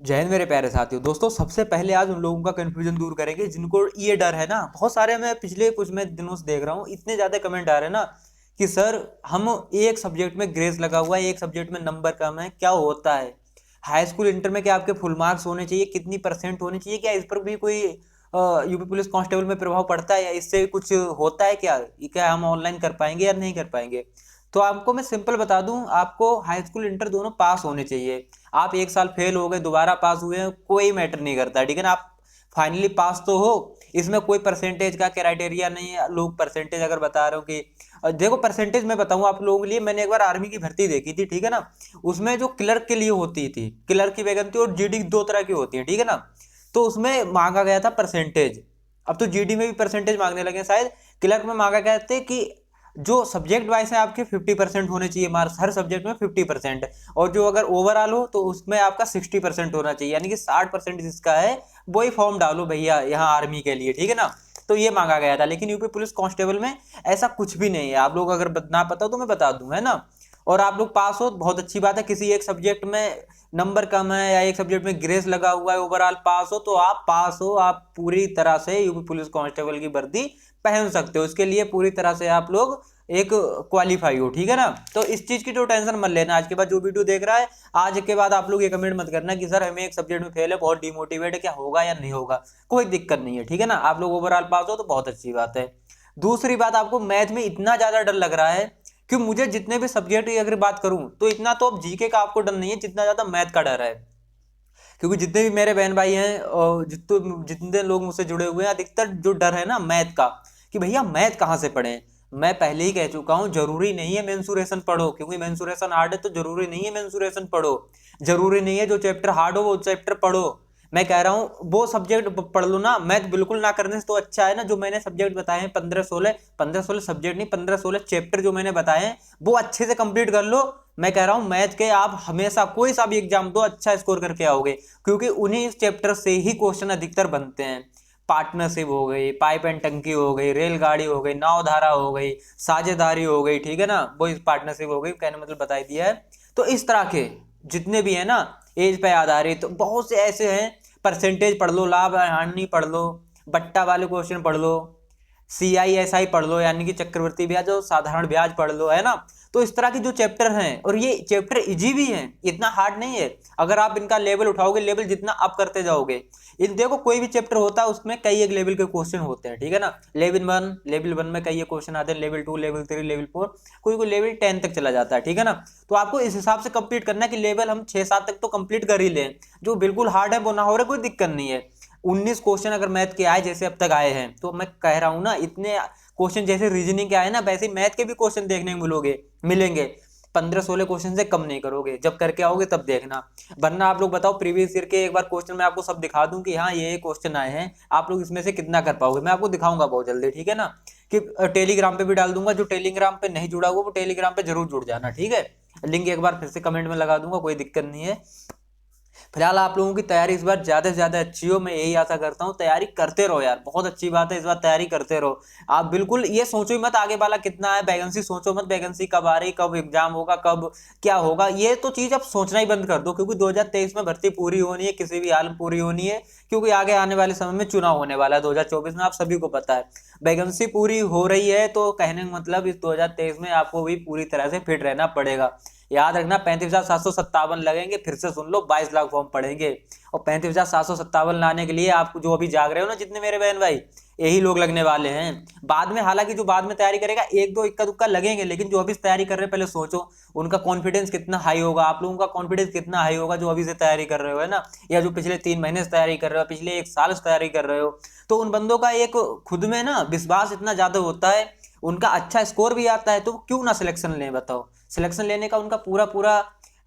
जय हिंद मेरे प्यारे साथियों। दोस्तों, सबसे पहले आज उन लोगों का कंफ्यूजन दूर करेंगे जिनको ये डर है ना। बहुत सारे मैं पिछले कुछ मैं दिनों से देख रहा हूँ, इतने ज्यादा कमेंट आ रहे हैं ना कि सर हम एक सब्जेक्ट में ग्रेस लगा हुआ है, एक सब्जेक्ट में नंबर कम है, क्या होता है? हाई स्कूल इंटर में क्या आपके फुल मार्क्स होने चाहिए? कितनी परसेंट होनी चाहिए? क्या इस पर भी कोई यूपी पुलिस कांस्टेबल में प्रभाव पड़ता है या इससे कुछ होता है? क्या ये क्या हम ऑनलाइन कर पाएंगे या नहीं कर पाएंगे? तो आपको मैं सिंपल बता दूं, आपको हाई स्कूल इंटर दोनों पास होने चाहिए। आप एक साल फेल हो गए, दोबारा पास हुए हैं, कोई मैटर नहीं करता, ठीक है ना। आप फाइनली पास तो हो। इसमें कोई परसेंटेज का क्राइटेरिया नहीं है। लोग परसेंटेज अगर बता रहे हो कि देखो, परसेंटेज मैं बताऊं आप लोगों के लिए। मैंने एक बार आर्मी की भर्ती देखी थी, ठीक है ना। उसमें जो क्लर्क के लिए होती थी, क्लर्क की वैकेंसी और जीडी दो तरह की होती है, ठीक है ना। तो उसमें मांगा गया था परसेंटेज। अब तो जीडी में भी परसेंटेज मांगने लगे हैं शायद। क्लर्क में मांगा गया था कि जो सब्जेक्ट वाइज है आपके 50% होने चाहिए मार्क्स, हर सब्जेक्ट में 50%। और जो अगर ओवरऑल हो तो उसमें आपका 60% होना चाहिए, यानी कि 60% जिसका है वही फॉर्म डालो भैया यहाँ आर्मी के लिए, ठीक है ना। तो ये मांगा गया था। लेकिन यूपी पुलिस कांस्टेबल में ऐसा कुछ भी नहीं है। आप लोग अगर ना पता हो तो मैं बता दूं, है ना। और आप लोग पास हो, बहुत अच्छी बात है। किसी एक सब्जेक्ट में नंबर कम है या एक सब्जेक्ट में ग्रेस लगा हुआ है, ओवरऑल पास हो तो आप पास हो। आप पूरी तरह से यूपी पुलिस कांस्टेबल की वर्दी पहन सकते हो। इसके लिए पूरी तरह से आप लोग एक क्वालिफाई हो, ठीक है ना। तो इस चीज की जो टेंशन मत लेना। आज के बाद जो वीडियो देख रहा है, आज के बाद आप लोग ये कमेंट मत करना कि सर हमें एक सब्जेक्ट में फेल है, बहुत डिमोटिवेट है, क्या होगा या नहीं होगा। कोई दिक्कत नहीं है, ठीक है ना। आप लोग ओवरऑल पास हो तो बहुत अच्छी बात है। दूसरी बात, आपको मैथ में इतना ज्यादा डर लग रहा है कि मुझे जितने भी सब्जेक्ट की अगर बात करूं तो इतना तो अब जीके का आपको डर नहीं है जितना ज्यादा मैथ का डर है। क्योंकि जितने भी मेरे बहन भाई हैं और जितने जितने लोग मुझसे जुड़े हुए हैं, अधिकतर जो डर है ना मैथ का, कि भैया मैथ कहाँ से पढ़ें। मैं पहले ही कह चुका हूं, जरूरी नहीं है मेंसुरेशन पढ़ो, क्योंकि मेंसुरेशन हार्ड है तो जरूरी नहीं है मेंसुरेशन पढ़ो। जरूरी नहीं है जो चैप्टर हार्ड हो वो चैप्टर पढ़ो। मैं कह रहा हूँ वो सब्जेक्ट पढ़ लो ना। मैथ बिल्कुल ना करने से तो अच्छा है ना, जो मैंने सब्जेक्ट बताए हैं 15-16 सब्जेक्ट नहीं, 15-16 चैप्टर जो मैंने बताए हैं वो अच्छे से कंप्लीट कर लो। मैं कह रहा हूं मैथ के आप हमेशा कोई सा भी एग्जाम दो, अच्छा स्कोर करके आओगे, क्योंकि उन्हीं चैप्टर से ही क्वेश्चन अधिकतर बनते हैं। पार्टनरशिप हो गई, पाइप एंड टंकी हो गई, रेलगाड़ी हो गई, नावधारा हो गई, साझेदारी हो गई, ठीक है ना। वो पार्टनरशिप हो गई, कहने मतलब बता दिया है। तो इस तरह के जितने भी है ना, एज पे आधारित तो बहुत से ऐसे हैं। परसेंटेज पढ़ लो, लाभ हानि पढ़ लो, बट्टा वाले क्वेश्चन पढ़ लो, CISI पढ़ लो यानी कि चक्रवृद्धि ब्याज और साधारण ब्याज पढ़ लो, है ना। तो इस तरह के जो चैप्टर हैं, और ये चैप्टर इजी भी हैं, इतना हार्ड नहीं है। अगर आप इनका लेवल उठाओगे, लेवल जितना अप करते जाओगे, इन देखो कोई भी चैप्टर होता है उसमें कई एक लेवल के क्वेश्चन होते हैं, ठीक है ना। लेवल 1 में कई एक क्वेश्चन आते हैं, लेवल 2, लेवल 3, लेवल 4, कोई कोई लेवल 10 तक चला जाता है, ठीक है ना। तो आपको इस हिसाब से कंप्लीट करना है कि लेवल हम 6-7 तक तो कंप्लीट कर ही लें। जो बिल्कुल हार्ड है वो ना हो रहा, कोई दिक्कत नहीं है। 19 क्वेश्चन अगर मैथ के आए जैसे अब तक आए हैं, तो मैं कह रहा हूं ना, इतने क्वेश्चन जैसे रीजनिंग के आए ना, वैसे ही मैथ के भी क्वेश्चन देखने को मिलेंगे। 15-16 क्वेश्चन से कम नहीं करोगे, जब करके आओगे तब देखना। वरना आप लोग बताओ, प्रीवियस ईयर के एक बार क्वेश्चन मैं आपको सब दिखा दूं कि हाँ ये क्वेश्चन आए हैं, आप लोग इसमें से कितना कर पाओगे। मैं आपको दिखाऊंगा बहुत जल्दी, ठीक है ना। कि टेलीग्राम पे भी डाल दूंगा। जो टेलीग्राम पे नहीं जुड़ा हुआ वो टेलीग्राम पे जरूर जुड़ जाना, ठीक है। लिंक एक बार फिर से कमेंट में लगा दूंगा, कोई दिक्कत नहीं है। फिलहाल आप लोगों की तैयारी इस बार ज्यादा से ज्यादा अच्छी हो, मैं यही आशा करता हूँ। तैयारी करते रहो यार, बहुत अच्छी बात है, इस बार तैयारी करते रहो। आप बिल्कुल ये सोचो ही मत आगे वाला कितना है, वैकेंसी सोचो मत, वैकेंसी कब आ रही, कब एग्जाम होगा, कब क्या होगा, ये तो चीज अब सोचना ही बंद कर दो। क्योंकि 2023 में भर्ती पूरी होनी है, किसी भी हाल में पूरी होनी है। क्योंकि आगे आने वाले समय में चुनाव होने वाला है 2024 में, आप सभी को पता है। वैकेंसी पूरी हो रही है तो कहने का मतलब इस 2023 में आपको भी पूरी तरह से फिट रहना पड़ेगा। याद रखना, 35,757 लगेंगे, फिर से सुन लो, 22 लाख फॉर्म पड़ेंगे। और 35,757 लाने के लिए आप जो अभी जाग रहे हो ना, जितने मेरे बहन भाई, यही लोग लगने वाले हैं बाद में। हालांकि जो बाद में तैयारी करेगा एक दो इक्का दुक्का लगेंगे, लेकिन जो अभी तैयारी कर रहे हैं पहले सोचो उनका कॉन्फिडेंस कितना हाई होगा, आप लोगों का कॉन्फिडेंस कितना हाई होगा जो अभी से तैयारी कर रहे हो, है ना। या जो पिछले 3 महीने से तैयारी कर रहे हो, पिछले 1 साल से तैयारी कर रहे हो, तो उन बंदों का एक खुद में ना विश्वास इतना ज्यादा होता है, उनका अच्छा स्कोर भी आता है, तो क्यों ना सिलेक्शन लें बताओ। सिलेक्शन लेने का उनका पूरा पूरा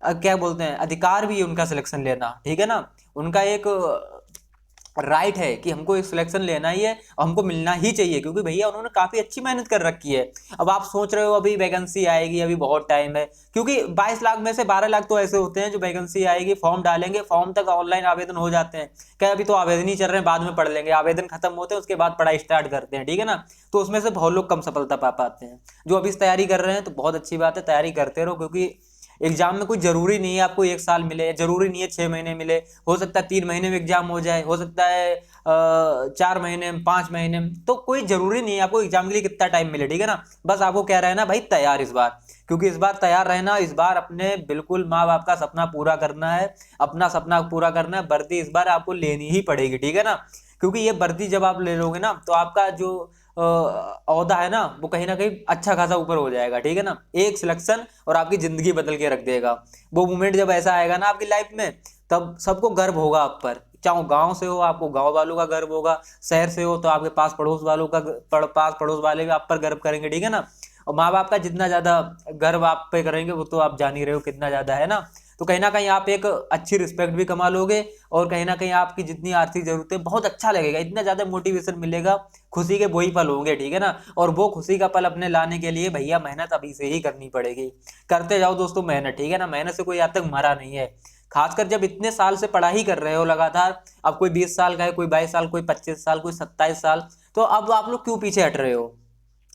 क्या बोलते हैं, अधिकार भी है उनका सिलेक्शन लेना, ठीक है ना। उनका एक राइट है कि हमको एक सिलेक्शन लेना ही है और हमको मिलना ही चाहिए, क्योंकि भैया उन्होंने काफी अच्छी मेहनत कर रखी है। अब आप सोच रहे हो अभी वैकेंसी आएगी, अभी बहुत टाइम है, क्योंकि 22 लाख में से 12 लाख तो ऐसे होते हैं जो वैकेंसी आएगी फॉर्म डालेंगे, फॉर्म तक ऑनलाइन आवेदन हो जाते हैं। क्या अभी तो आवेदन ही चल रहे हैं, बाद में पढ़ लेंगे, आवेदन खत्म होते हैं उसके बाद पढ़ाई स्टार्ट करते हैं, ठीक है ना। तो उसमें से बहुत लोग कम सफलता पा पाते हैं। जो अभी तैयारी कर रहे हैं तो बहुत अच्छी बात है, तैयारी करते रहो, क्योंकि एग्जाम में कोई जरूरी नहीं है आपको 1 साल मिले, जरूरी नहीं है 6 महीने मिले, हो सकता है 3 महीने में एग्जाम हो जाए, हो सकता है 4 महीने में, 5 महीने में, तो कोई जरूरी नहीं है आपको एग्जाम के लिए कितना टाइम मिले, ठीक है ना। बस आपको क्या रहना भाई, तैयार इस बार, क्योंकि इस बार तैयार रहना, इस बार अपने बिल्कुल माँ बाप का सपना पूरा करना है, अपना सपना पूरा करना है। वर्दी इस बार आपको लेनी ही पड़ेगी, ठीक है ना, क्योंकि ये वर्दी जब आप ले लोगे ना तो आपका जो ओहदा है ना वो कहीं ना कहीं अच्छा खासा ऊपर हो जाएगा, ठीक है ना। एक सिलेक्शन और आपकी जिंदगी बदल के रख देगा। वो मोमेंट जब ऐसा आएगा ना आपकी लाइफ में, तब सबको गर्व होगा आप पर, चाहे गांव से हो आपको गांव वालों का गर्व होगा, शहर से हो तो आपके पास पड़ोस वालों का पास पड़ोस वाले भी आप पर गर्व करेंगे, ठीक है ना। और माँ बाप का जितना ज्यादा गर्व आप पे करेंगे वो तो आप जान ही रहे हो कितना ज्यादा है ना। तो कहीं ना कहीं आप एक अच्छी रिस्पेक्ट भी कमा लोगे, और कहीं ना कहीं आपकी जितनी आर्थिक जरूरतें, बहुत अच्छा लगेगा, इतना ज्यादा मोटिवेशन मिलेगा, खुशी के वही पल होंगे, ठीक है ना। और वो खुशी का पल अपने लाने के लिए भैया मेहनत अभी से ही करनी पड़ेगी। करते जाओ दोस्तों मेहनत, ठीक है ना, मेहनत से कोई आज तक मरा नहीं है। खासकर जब इतने साल से पढ़ाई कर रहे हो लगातार, अब कोई 20 साल का है, कोई 22 साल, कोई 25 साल, कोई 27 साल, तो अब आप लोग क्यों पीछे हट रहे हो।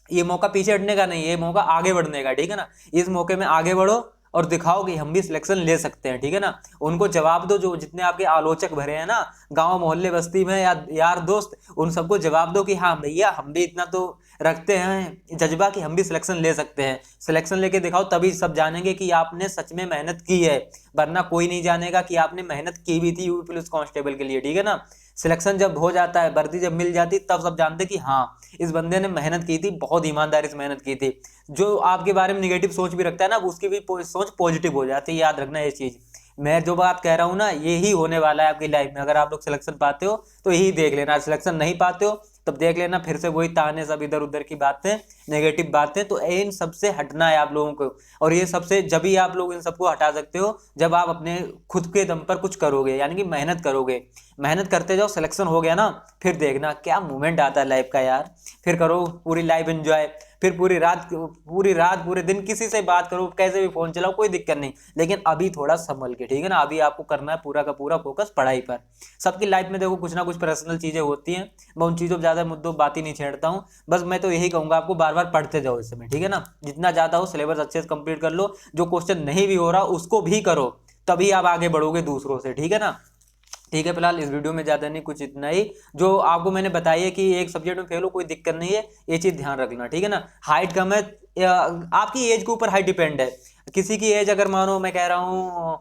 ये मौका पीछे हटने का नहीं है, ये मौका आगे बढ़ने का, ठीक है ना। इस मौके में आगे बढ़ो और दिखाओ कि हम भी सिलेक्शन ले सकते हैं, ठीक है ना। उनको जवाब दो, जो जितने आपके आलोचक भरे हैं ना गांव मोहल्ले बस्ती में या यार दोस्त, उन सबको जवाब दो कि हाँ भैया हम भी इतना तो रखते हैं जज्बा कि हम भी सिलेक्शन ले सकते हैं। सिलेक्शन लेके दिखाओ, तभी सब जानेंगे कि आपने सच में मेहनत की है, वरना कोई नहीं जानेगा कि आपने मेहनत की भी थी यूपी पुलिस कांस्टेबल के लिए, ठीक है ना। सिलेक्शन जब हो जाता है, वर्दी जब मिल जाती, तब सब जानते कि हाँ इस बंदे ने मेहनत की थी, बहुत ईमानदारी से मेहनत की थी। जो आपके बारे में निगेटिव सोच भी रखता है ना, उसकी भी सोच पॉजिटिव हो जाती है, याद रखना ये चीज। मैं जो बात कह रहा हूँ ना, यही होने वाला है आपकी लाइफ में। अगर आप लोग सिलेक्शन पाते हो तो यही देख लेना, सिलेक्शन नहीं पाते हो तब देख लेना फिर से वही ताने, सब इधर उधर की बातें, नेगेटिव बातें। तो इन सबसे हटना है आप लोगों को, और ये सबसे जब ही आप लोग इन सबको हटा सकते हो जब आप अपने खुद के दम पर कुछ करोगे, यानी कि मेहनत करोगे। मेहनत करते जाओ, सिलेक्शन हो गया ना, फिर देखना क्या मोमेंट आता है लाइफ का यार। फिर करो पूरी लाइफ एंजॉय, फिर पूरी रात पूरे दिन किसी से बात करो, कैसे भी फोन चलाओ, कोई दिक्कत नहीं। लेकिन अभी थोड़ा संभल के, ठीक है ना, अभी आपको करना है पूरा का पूरा फोकस पढ़ाई पर। सबकी लाइफ में देखो कुछ ना कुछ पर्सनल चीजें होती हैं, मैं उन चीजों पर ज्यादा मुद्दों बात ही नहीं छेड़ता हूँ। बस मैं तो यही कहूंगा आपको, बार बार पढ़ते जाओ इस समय, ठीक है ना। जितना ज्यादा हो सिलेबस अच्छे से कंप्लीट कर लो, जो क्वेश्चन नहीं भी हो रहा उसको भी करो, तभी आप आगे बढ़ोगे दूसरों से, ठीक है ना। ठीक है, फिलहाल इस वीडियो में ज्यादा नहीं, कुछ इतना ही जो आपको मैंने बताई है कि एक सब्जेक्ट में फेल हो कोई दिक्कत नहीं है, ये चीज ध्यान रखना, ठीक है ना। हाइट कम है, आपकी एज के ऊपर हाइट डिपेंड है। किसी की एज अगर मानो मैं कह रहा हूँ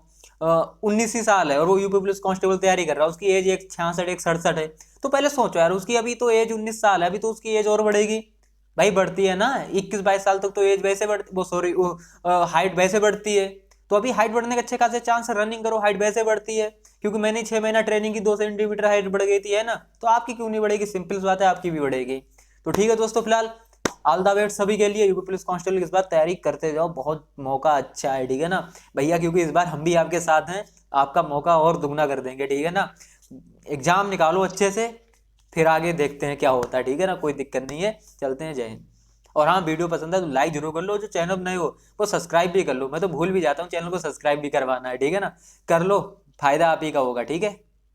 19 ही साल है और वो यूपी पुलिस कांस्टेबल तैयारी कर रहा है, उसकी एज 166 167 है, तो पहले सोचो यार, उसकी अभी तो एज 19 साल है, अभी तो उसकी एज और बढ़ेगी भाई, बढ़ती है ना। 21 22 साल तक तो एज वैसे बढ़ती, वो सॉरी हाइट वैसे बढ़ती है। तो अभी हाइट बढ़ने के अच्छे खासे चांस है, रनिंग करो, हाइट वैसे बढ़ती है। क्योंकि मैंने 6 महीना ट्रेनिंग की, 2 सेंटीमीटर हाइट बढ़ गई थी, है ना। तो आपकी क्यों नहीं बढ़ेगी, सिंपल सी बात है, आपकी भी बढ़ेगी। तो ठीक है दोस्तों, फिलहाल ऑल द बेस्ट सभी के लिए। यूपी पुलिस कांस्टेबल की इस बार तैयारी करते जाओ, बहुत मौका अच्छा है, ठीक है ना भैया, क्योंकि इस बार हम भी आपके साथ हैं, आपका मौका और दुगना कर देंगे, ठीक है ना। एग्जाम निकालो अच्छे से, फिर आगे देखते हैं क्या होता है, ठीक है ना, कोई दिक्कत नहीं है। चलते हैं, जय हिंद। और हाँ, वीडियो पसंद है तो लाइक जरूर कर लो, जो चैनल नए हो वो सब्सक्राइब भी कर लो, मैं तो भूल भी जाता हूँ चैनल को सब्सक्राइब भी करवाना है, ठीक है ना। कर लो, फायदा आप ही का होगा, ठीक है।